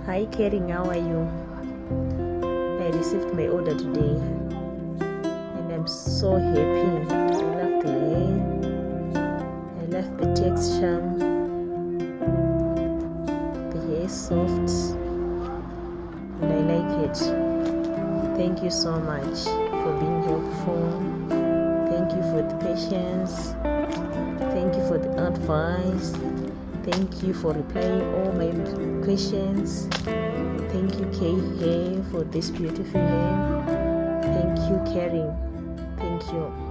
Hi Karine, how are you? I received my order today and I'm so happy. I love the hair, I love the texture, the hair is soft and I like it. Thank you so much for being helpful. Thank you for the patience. Thank you for the advice. Thank you for replying all my questions. Thank you K Hair for this beautiful hair. Thank you Karine. Thank you.